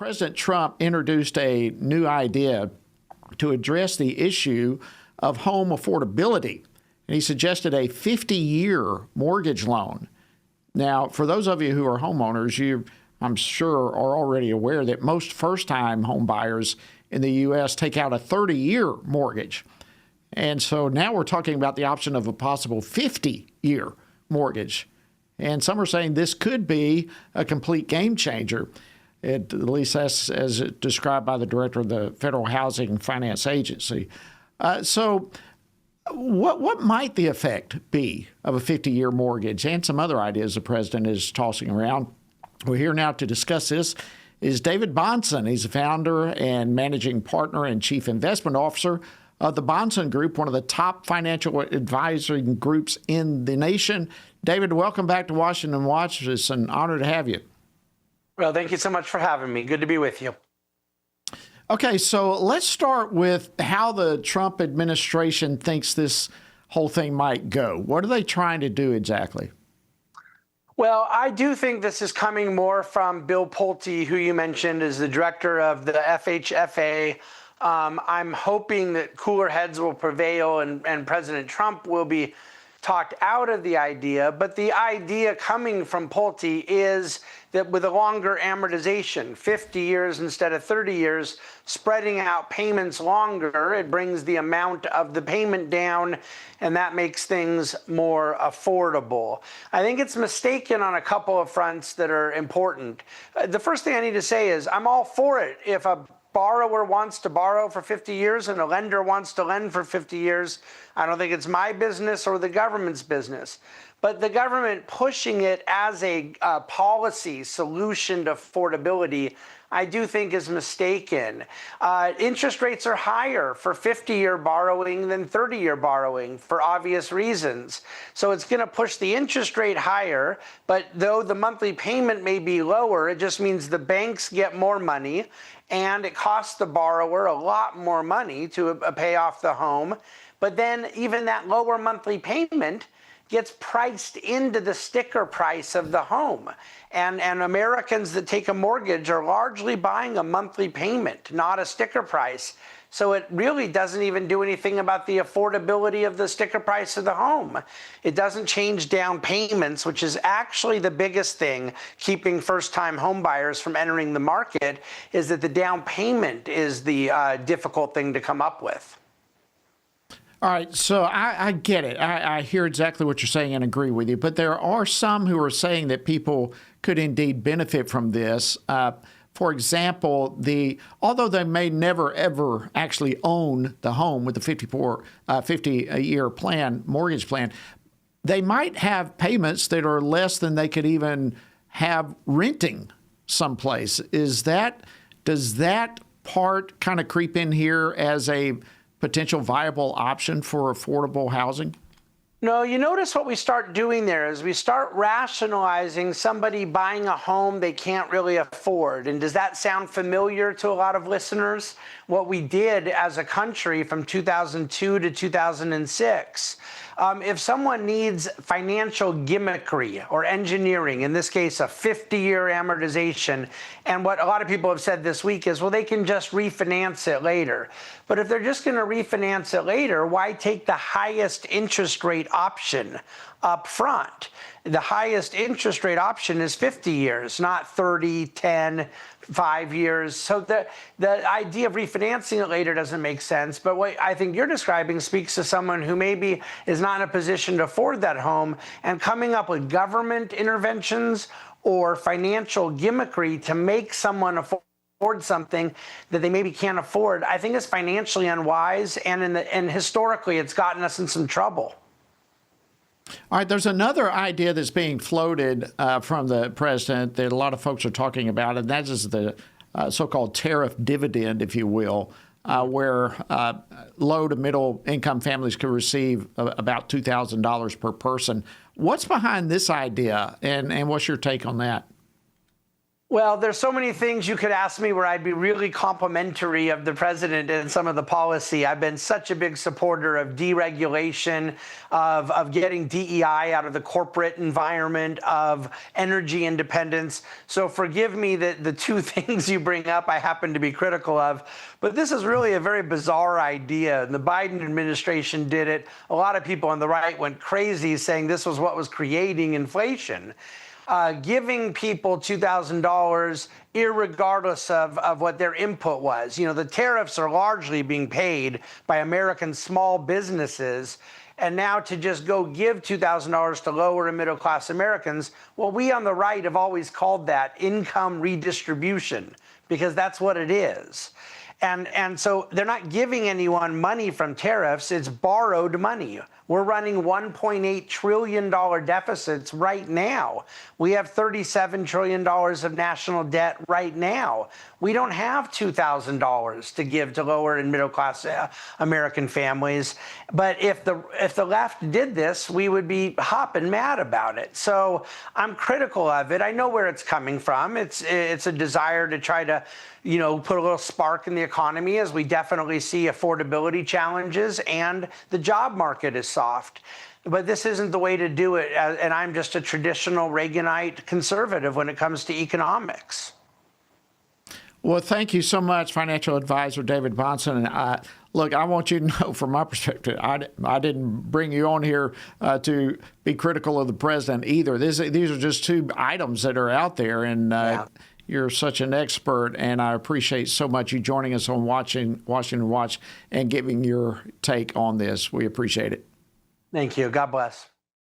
President Trump introduced a new idea to address the issue of home affordability. And he suggested a 50-year mortgage loan. Now, for those of you who are homeowners, you, I'm sure, are already aware that most first-time home buyers in the U.S. take out a 30-year mortgage. And so now we're talking about the option of a possible 50-year mortgage. And some are saying this could be a complete game changer. At least that's as described by the director of the Federal Housing Finance Agency. So what might the effect be of a 50-year mortgage and some other ideas the president is tossing around? We're here now to discuss this is David Bahnsen. He's the founder and managing partner and chief investment officer of the Bahnsen Group, one of the top financial advisory groups in the nation. David, welcome back to Washington Watch. It's an honor to have you. Well, thank you so much for having me. Good to be with you. Okay, so let's start with how the Trump administration thinks this whole thing might go. What are they trying to do exactly? Well, I do think this is coming more from Bill Pulte, who you mentioned is the director of the FHFA. I'm hoping that cooler heads will prevail and President Trump will be talked out of the idea. But the idea coming from Pulte is that with a longer amortization, 50 years instead of 30 years, spreading out payments longer, it brings the amount of the payment down, and that makes things more affordable. I think it's mistaken on a couple of fronts that are important. The first thing I need to say is I'm all for it. If a borrower wants to borrow for 50 years and a lender wants to lend for 50 years, I don't think it's my business or the government's business. But the government pushing it as a policy solution to affordability, I do think is mistaken. Interest rates are higher for 50-year borrowing than 30-year borrowing for obvious reasons. So it's going to push the interest rate higher, but though the monthly payment may be lower, it just means the banks get more money and it costs the borrower a lot more money to pay off the home. But then even that lower monthly payment gets priced into the sticker price of the home. And Americans that take a mortgage are largely buying a monthly payment, not a sticker price. So it really doesn't even do anything about the affordability of the sticker price of the home. It doesn't change down payments, which is actually the biggest thing keeping first-time home buyers from entering the market, is that the down payment is the difficult thing to come up with. All right, so I get it. I hear exactly what you're saying and agree with you. But there are some who are saying that people could indeed benefit from this. For example, although they may never, ever actually own the home with the 50-year plan, mortgage plan, they might have payments that are less than they could even have renting someplace. Does that part kind of creep in here as a potential viable option for affordable housing? No, you notice what we start doing there is we start rationalizing somebody buying a home they can't really afford. And does that sound familiar to a lot of listeners? What we did as a country from 2002 to 2006. If someone needs financial gimmickry or engineering, in this case, a 50-year amortization, and what a lot of people have said this week is, well, they can just refinance it later. But if they're just going to refinance it later, why take the highest interest rate option up front? The highest interest rate option is 50 years, not 30, 10, 5 years. So the idea of refinancing it later doesn't make sense. But what I think you're describing speaks to someone who maybe is not in a position to afford that home, and coming up with government interventions or financial gimmickry to make someone afford something that they maybe can't afford, I think is financially unwise. And historically, it's gotten us in some trouble. All right, there's another idea that's being floated from the president that a lot of folks are talking about, and that is the so-called tariff dividend, if you will, where low to middle income families could receive about $2,000 per person. What's behind this idea, and what's your take on that? Well, there's so many things you could ask me where I'd be really complimentary of the president and some of the policy. I've been such a big supporter of deregulation, of getting DEI out of the corporate environment, of energy independence. So forgive me that the two things you bring up I happen to be critical of. But this is really a very bizarre idea. The Biden administration did it. A lot of people on the right went crazy saying this was what was creating inflation. Giving people $2,000 irregardless of what their input was. You know, the tariffs are largely being paid by American small businesses. And now to just go give $2,000 to lower and middle class Americans, well, we on the right have always called that income redistribution, because that's what it is. And so they're not giving anyone money from tariffs, it's borrowed money. We're running $1.8 trillion deficits right now. We have $37 trillion of national debt right now. We don't have $2,000 to give to lower and middle class American families. But if the left did this, we would be hopping mad about it. So I'm critical of it. I know where it's coming from. It's a desire to try to, you know, put a little spark in the economy, as we definitely see affordability challenges and the job market is soft. But this isn't the way to do it. And I'm just a traditional Reaganite conservative when it comes to economics. Well, thank you so much, financial advisor David Bahnsen. And look, I want you to know, from my perspective, I didn't bring you on here to be critical of the president either. These are just two items that are out there, and you're such an expert, and I appreciate so much you joining us on Washington Watch and giving your take on this. We appreciate it. Thank you. God bless.